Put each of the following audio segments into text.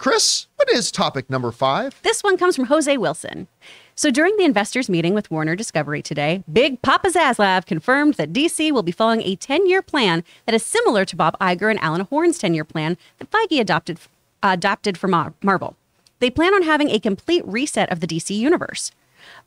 Chris, what is topic number 5? This one comes from Jose Wilson. So during the investors meeting with Warner Discovery today, Big Poppa Zaslav confirmed that DC will be following a 10-year plan that is similar to Bob Iger and Alan Horne's 10-year plan that Feigie adopted for Marvel. They plan on having a complete reset of the DC universe.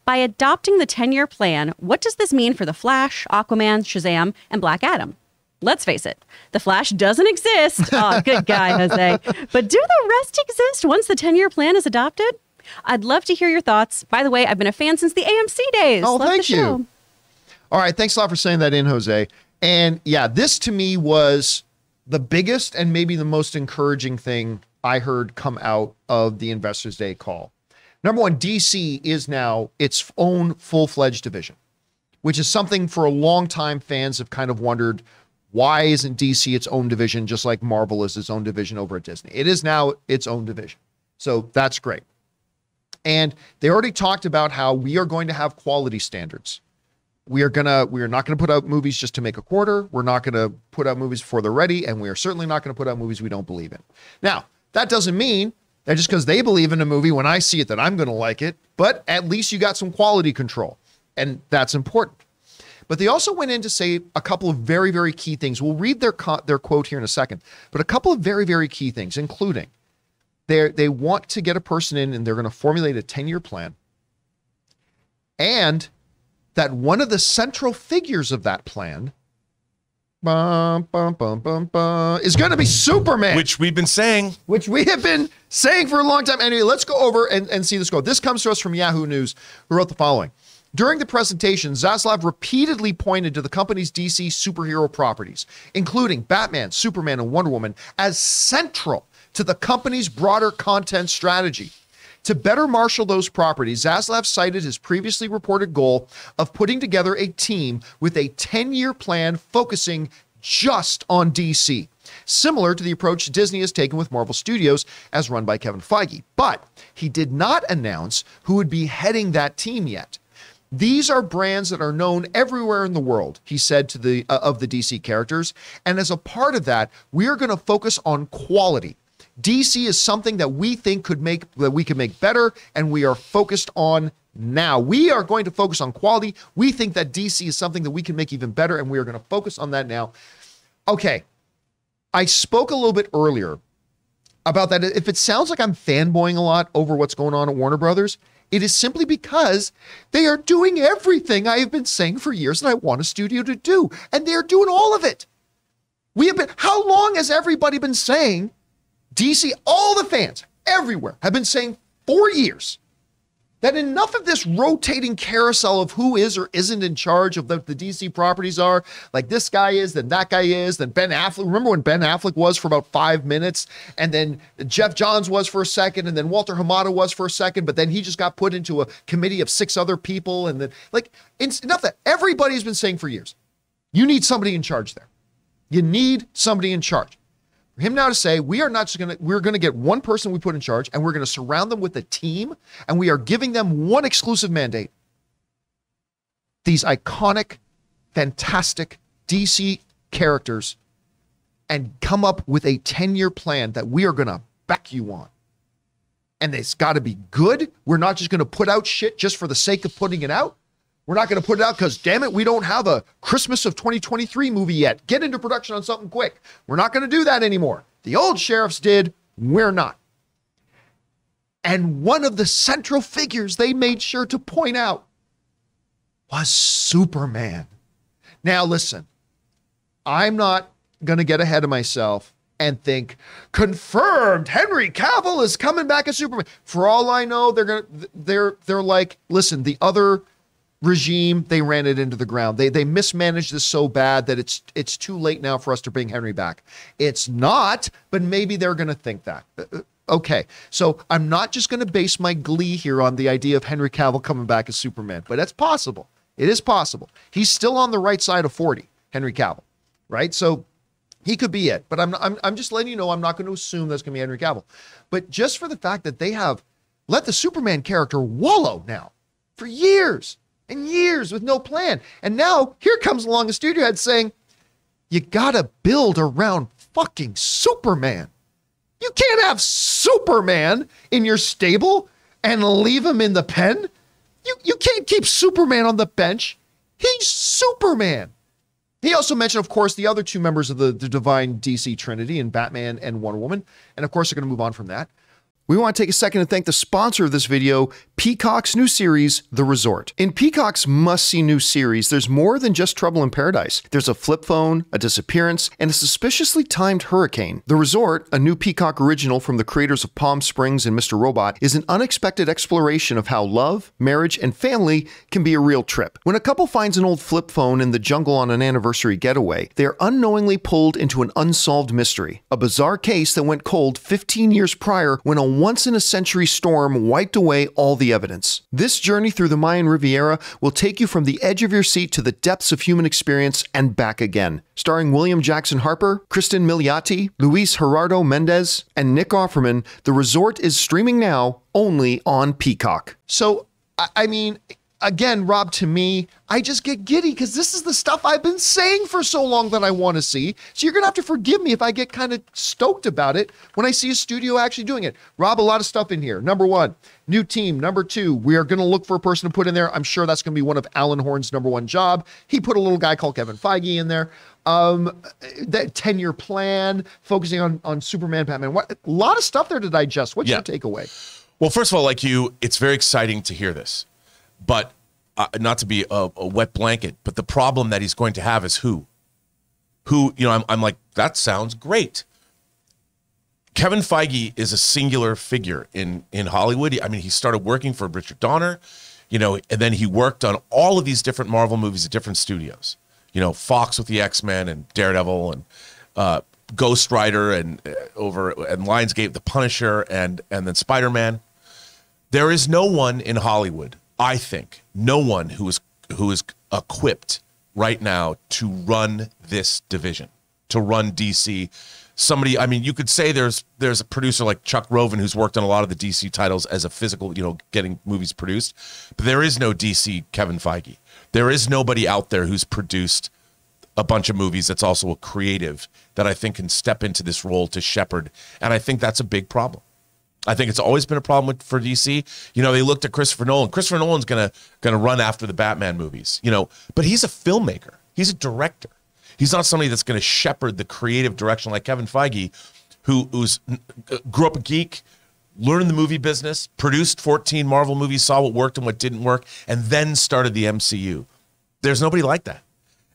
By adopting the 10-year plan, what does this mean for The Flash, Aquaman, Shazam, and Black Adam? Let's face it, The Flash doesn't exist. Oh, good guy, Jose. But do the rest exist once the 10-year plan is adopted? I'd love to hear your thoughts. By the way, I've been a fan since the AMC days. Oh, love thank the show. you. All right, thanks a lot for saying that in, Jose. And yeah, this to me was the biggest and maybe the most encouraging thing I heard come out of the Investors Day call. Number one, DC is now its own full-fledged division, which is something for a long time fans have kind of wondered, why isn't DC its own division just like Marvel is its own division over at Disney? It is now its own division. So that's great. And they already talked about how we are going to have quality standards. We are not going to put out movies just to make a quarter. We're not going to put out movies before they're ready. And we are certainly not going to put out movies we don't believe in. Now, that doesn't mean that just because they believe in a movie, when I see it, that I'm going to like it. But at least you got some quality control. And that's important. But they also went in to say a couple of very, very key things. We'll read their quote here in a second. But a couple of very, very key things, including they want to get a person in and they're going to formulate a 10-year plan. And that one of the central figures of that plan is going to be Superman. Which we've been saying. Which we have been saying for a long time. Anyway, let's go over and see this quote. This comes to us from Yahoo News, who wrote the following. During the presentation, Zaslav repeatedly pointed to the company's DC superhero properties, including Batman, Superman, and Wonder Woman, as central to the company's broader content strategy. To better marshal those properties, Zaslav cited his previously reported goal of putting together a team with a 10-year plan focusing just on DC, similar to the approach Disney has taken with Marvel Studios as run by Kevin Feige. But he did not announce who would be heading that team yet. These are brands that are known everywhere in the world, he said to the of the DC characters, and as a part of that, we are going to focus on quality. DC is something that we think we could make better, and we are focused on now. We are going to focus on quality. We think that DC is something that we can make even better, and we are going to focus on that now. Okay, I spoke a little bit earlier about that. If it sounds like I'm fanboying a lot over what's going on at Warner Brothers, it is simply because they are doing everything I have been saying for years and I want a studio to do, and they're doing all of it. How long has everybody been saying DC, all the fans everywhere have been saying for years that enough of this rotating carousel of who is or isn't in charge of the DC properties are, like this guy is, then that guy is, then Ben Affleck. Remember when Ben Affleck was for about 5 minutes, and then Jeff Johns was for a second, and then Walter Hamada was for a second, but then he just got put into a committee of 6 other people, and then enough that everybody's been saying for years. You need somebody in charge there. You need somebody in charge. For him now to say, we're going to get one person we put in charge, and we're going to surround them with a team, and we are giving them one exclusive mandate. These iconic, fantastic DC characters, and come up with a 10-year plan that we are going to back you on. And it's got to be good. We're not just going to put out shit just for the sake of putting it out. We're not going to put it out because, damn it, we don't have a Christmas of 2023 movie yet. Get into production on something quick. We're not going to do that anymore. The old sheriffs did. We're not. And one of the central figures they made sure to point out was Superman. Now, listen, I'm not going to get ahead of myself and think, confirmed, Henry Cavill is coming back as Superman. For all I know, they're like, listen, the other regime, they ran it into the ground. They mismanaged this so bad that it's too late now for us to bring Henry back. It's not, but maybe they're going to think that. Okay, so I'm not just going to base my glee here on the idea of Henry Cavill coming back as Superman, but that's possible. It is possible. He's still on the right side of 40, Henry Cavill, right? So he could be it, but I'm just letting you know I'm not going to assume that's going to be Henry Cavill. But just for the fact that they have let the Superman character wallow now for years and years with no plan. And now here comes along a studio head saying, you got to build around fucking Superman. You can't have Superman in your stable and leave him in the pen. You can't keep Superman on the bench. He's Superman. He also mentioned, of course, the other two members of the divine DC Trinity in Batman and Wonder Woman. And of course, they're going to move on from that. We want to take a second to thank the sponsor of this video, Peacock's new series, The Resort. In Peacock's must-see new series, there's more than just trouble in paradise. There's a flip phone, a disappearance, and a suspiciously timed hurricane. The Resort, a new Peacock original from the creators of Palm Springs and Mr. Robot, is an unexpected exploration of how love, marriage, and family can be a real trip. When a couple finds an old flip phone in the jungle on an anniversary getaway, they are unknowingly pulled into an unsolved mystery, a bizarre case that went cold 15 years prior when a once-in-a-century storm wiped away all the evidence. This journey through the Mayan Riviera will take you from the edge of your seat to the depths of human experience and back again. Starring William Jackson Harper, Kristen Milioti, Luis Gerardo Mendez, and Nick Offerman, The Resort is streaming now only on Peacock. So, I mean, again, Rob, to me, I just get giddy because this is the stuff I've been saying for so long that I want to see. So you're going to have to forgive me if I get kind of stoked about it when I see a studio actually doing it. Rob, a lot of stuff in here. Number one, new team. Number two, we are going to look for a person to put in there. I'm sure that's going to be one of Alan Horne's number one job. He put a little guy called Kevin Feige in there. That 10-year plan, focusing on Superman, Batman. A lot of stuff there to digest. What's your takeaway? Well, first of all, like you, it's very exciting to hear this. But not to be a wet blanket, but the problem that he's going to have is who, you know, I'm like, that sounds great. Kevin Feige is a singular figure in Hollywood. I mean, he started working for Richard Donner, you know, and then he worked on all of these different Marvel movies at different studios, you know, Fox with the X-Men and Daredevil and Ghost Rider and Lionsgate, The Punisher, and then Spider-Man. There is no one in Hollywood, I think, no one who is equipped right now to run this division, to run DC. Somebody, I mean, you could say there's a producer like Chuck Roven who's worked on a lot of the DC titles as a physical, you know, getting movies produced, but there is no DC Kevin Feige. There is nobody out there who's produced a bunch of movies that's also a creative that I think can step into this role to shepherd, and I think that's a big problem. I think it's always been a problem for DC. You know, they looked at Christopher Nolan. Christopher Nolan's gonna run after the Batman movies, you know, but he's a filmmaker. He's a director. He's not somebody that's going to shepherd the creative direction like Kevin Feige, who's grew up a geek, learned the movie business, produced 14 Marvel movies, saw what worked and what didn't work, and then started the MCU. There's nobody like that.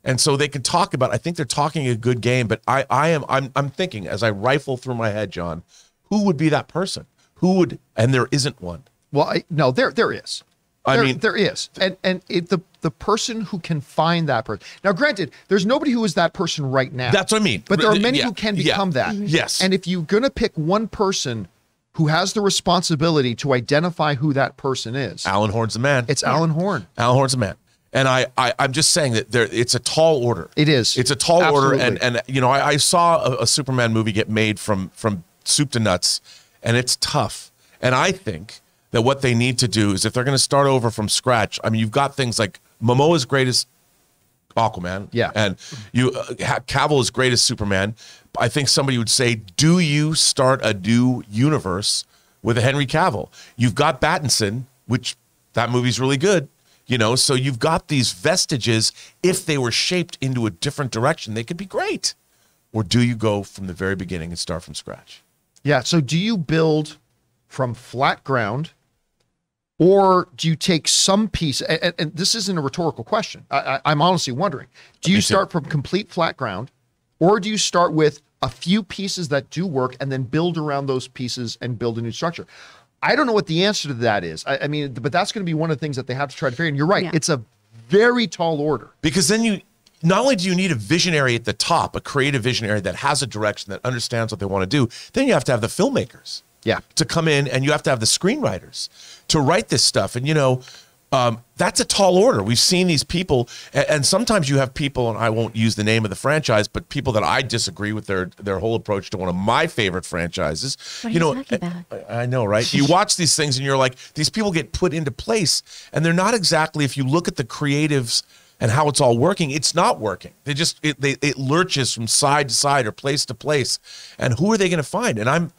And so they can talk about, I think they're talking a good game, but I'm thinking as I rifle through my head, John, who would be that person? Who would, and there isn't one. Well, no, there is. There is. And the person who can find that person. Now, granted, there's nobody who is that person right now. That's what I mean. But there are many who can become that. Yes. And if you're going to pick one person who has the responsibility to identify who that person is, Alan Horne's the man. It's Alan Horne. Alan Horne's the man. And I'm just saying that it's a tall order. It is. It's a tall Absolutely. order. And you know, I saw a Superman movie get made from soup to nuts, and it's tough. And I think that what they need to do is, if they're going to start over from scratch, I mean, you've got things like Momoa's great as Aquaman. Yeah. And Cavill is great as Superman. I think somebody would say, do you start a new universe with a Henry Cavill? You've got Pattinson, which that movie's really good. You know, so you've got these vestiges. If they were shaped into a different direction, they could be great. Or do you go from the very beginning and start from scratch? Yeah. So do you build from flat ground, or do you take some piece? And this isn't a rhetorical question. I'm honestly wondering, do you start from complete flat ground, or do you start with a few pieces that do work and then build around those pieces and build a new structure? I don't know what the answer to that is. I mean, but that's going to be one of the things that they have to try to figure. And you're right. Yeah. It's a very tall order. Because then you, not only do you need a visionary at the top, a creative visionary that has a direction, that understands what they want to do, then you have to have the filmmakers to come in, and you have to have the screenwriters to write this stuff. And, you know, that's a tall order. We've seen these people, and sometimes you have people, and I won't use the name of the franchise, but people that I disagree with their whole approach to one of my favorite franchises. What are you talking about? I know, right? You watch these things and you're like, these people get put into place, and they're not exactly, if you look at the creatives and how it's all working, it's not working. It lurches from side to side or place to place. And who are they going to find? And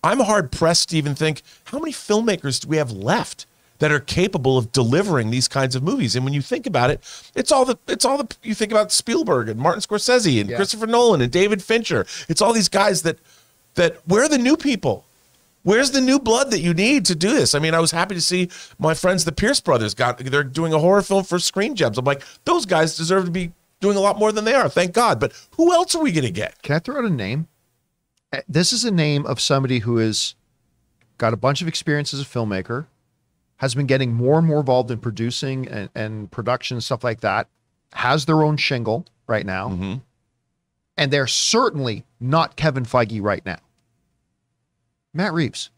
I'm hard pressed to even think, how many filmmakers do we have left that are capable of delivering these kinds of movies? And when you think about it, it's all the you think about Spielberg and Martin Scorsese and Christopher Nolan and David Fincher. It's all these guys that where are the new people? Where's the new blood that you need to do this? I mean, I was happy to see my friends, the Pierce brothers, they're doing a horror film for Screen Gems. I'm like, those guys deserve to be doing a lot more than they are. Thank God. But who else are we going to get? Can I throw out a name? This is a name of somebody who has got a bunch of experience as a filmmaker, has been getting more and more involved in producing and production, stuff like that, has their own shingle right now. And they're certainly not Kevin Feige right now. Matt Reeves.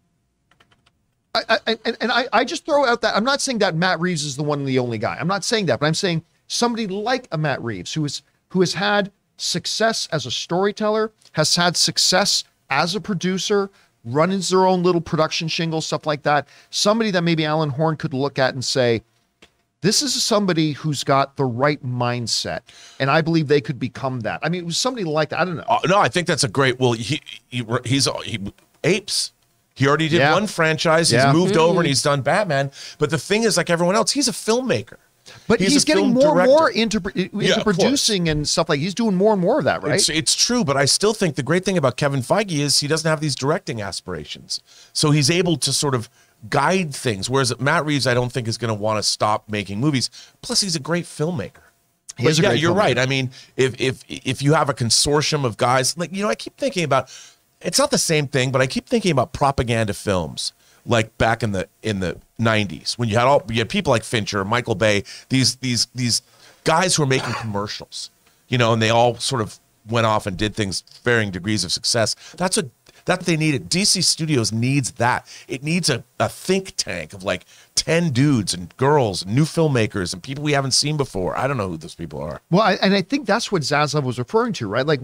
I just throw out that, I'm not saying that Matt Reeves is the one and the only guy. I'm not saying that, but I'm saying somebody like a Matt Reeves who has had success as a storyteller, has had success as a producer, runs their own little production shingle, stuff like that. Somebody that maybe Alan Horne could look at and say, this is somebody who's got the right mindset, and I believe they could become that. I mean, it was somebody like that. I don't know. No, I think that's a great. Well, he Apes. He already did one franchise. He's moved over and he's done Batman. But the thing is, like everyone else, he's a filmmaker. But he's getting more and more into producing and stuff like he's doing more and more of that, right? It's true, but I still think the great thing about Kevin Feige is he doesn't have these directing aspirations. So he's able to sort of guide things. Whereas Matt Reeves, I don't think is going to want to stop making movies. Plus, he's a great filmmaker. You're right. I mean, if you have a consortium of guys, like, I keep thinking about, it's not the same thing, but I keep thinking about propaganda films. Like back in the 90s, when you had people like Fincher, Michael Bay, these guys who were making commercials, and they all sort of went off and did things varying degrees of success. That's what they needed. DC Studios needs that. It needs a think tank of like 10 dudes and girls, and new filmmakers, and people we haven't seen before. I don't know who those people are. Well, I think that's what Zaslav was referring to, right? Like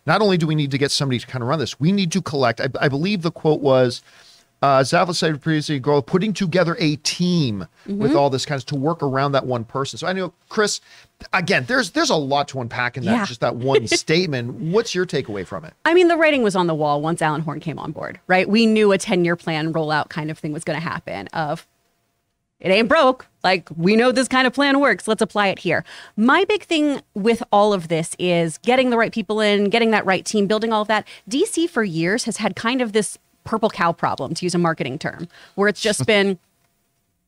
not only do we need to get somebody to kind of run this, we need to collect. I believe the quote was, Zaslav said previously, putting together a team with all this kind of to work around that one person. So I know, Chris, again, there's a lot to unpack in that, just that one statement. What's your takeaway from it? I mean, the writing was on the wall once Alan Horne came on board, right? We knew a 10-year plan rollout kind of thing was going to happen of, it ain't broke. Like, we know this kind of plan works. Let's apply it here. My big thing with all of this is getting the right people in, getting that right team, building all of that. DC for years has had kind of this purple cow problem, to use a marketing term, where it's just been,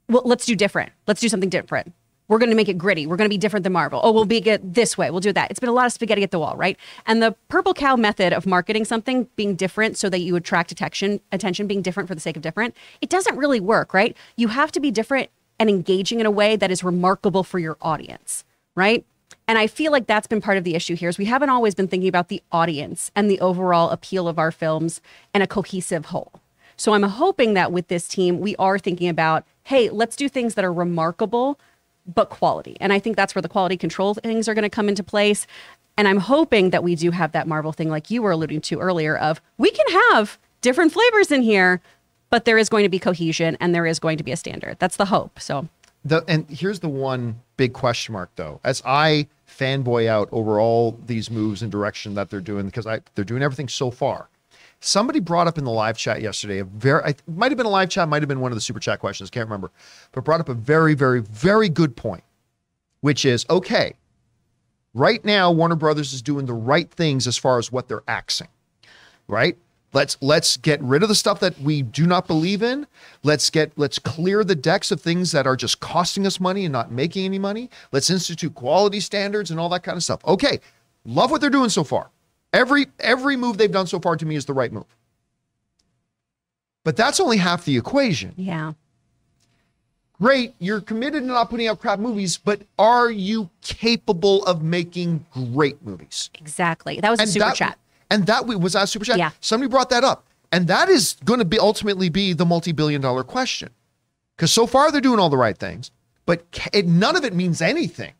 well, let's do different. Let's do something different. We're going to make it gritty. We're going to be different than Marvel. Oh, we'll be it this way. We'll do that. It's been a lot of spaghetti at the wall, right? And the purple cow method of marketing something being different so that you attract attention being different for the sake of different, it doesn't really work, right? You have to be different and engaging in a way that is remarkable for your audience, right? And I feel like that's been part of the issue here is we haven't always been thinking about the audience and the overall appeal of our films in a cohesive whole. So I'm hoping that with this team, we are thinking about, hey, let's do things that are remarkable, but quality. And I think that's where the quality control things are going to come into place. And I'm hoping that we do have that Marvel thing like you were alluding to earlier of we can have different flavors in here, but there is going to be cohesion and there is going to be a standard. That's the hope. So. And here's the one big question mark, though. As I fanboy out over all these moves and direction that they're doing, because they're doing everything so far. Somebody brought up in the live chat yesterday, it might have been a live chat, might have been one of the super chat questions, can't remember, but brought up a very, very, very good point, which is, okay, right now, Warner Brothers is doing the right things as far as what they're axing, right? Let's get rid of the stuff that we do not believe in. Let's clear the decks of things that are just costing us money and not making any money. Let's institute quality standards and all that kind of stuff. Okay, love what they're doing so far. Every move they've done so far to me is the right move. But that's only half the equation. Yeah. Great, you're committed to not putting out crap movies, but are you capable of making great movies? Exactly. That was a super chat. And that was our super chat. Yeah. Somebody brought that up. And that is going to be ultimately be the multi-billion-dollar question. Because so far they're doing all the right things, but none of it means anything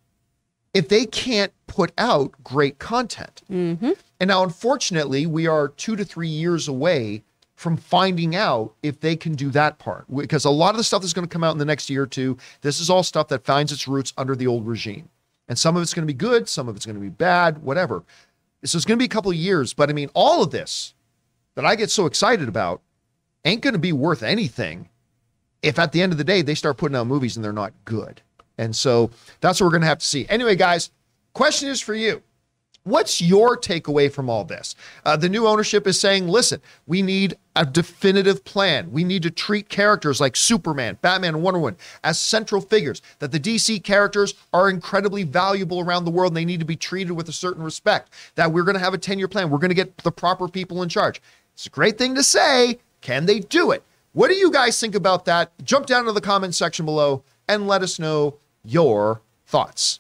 if they can't put out great content. And now, unfortunately, we are 2 to 3 years away from finding out if they can do that part. Because a lot of the stuff that's going to come out in the next year or two, this is all stuff that finds its roots under the old regime. And some of it's going to be good, some of it's going to be bad, whatever. So it's going to be a couple of years, but I mean, all of this that I get so excited about ain't going to be worth anything if at the end of the day they start putting out movies and they're not good. And so that's what we're going to have to see. Anyway, guys, question is for you. What's your takeaway from all this? The new ownership is saying, listen, we need a definitive plan. We need to treat characters like Superman, Batman, and Wonder Woman as central figures, that the DC characters are incredibly valuable around the world and they need to be treated with a certain respect, that we're going to have a 10-year plan. We're going to get the proper people in charge. It's a great thing to say. Can they do it? What do you guys think about that? Jump down to the comment section below and let us know your thoughts.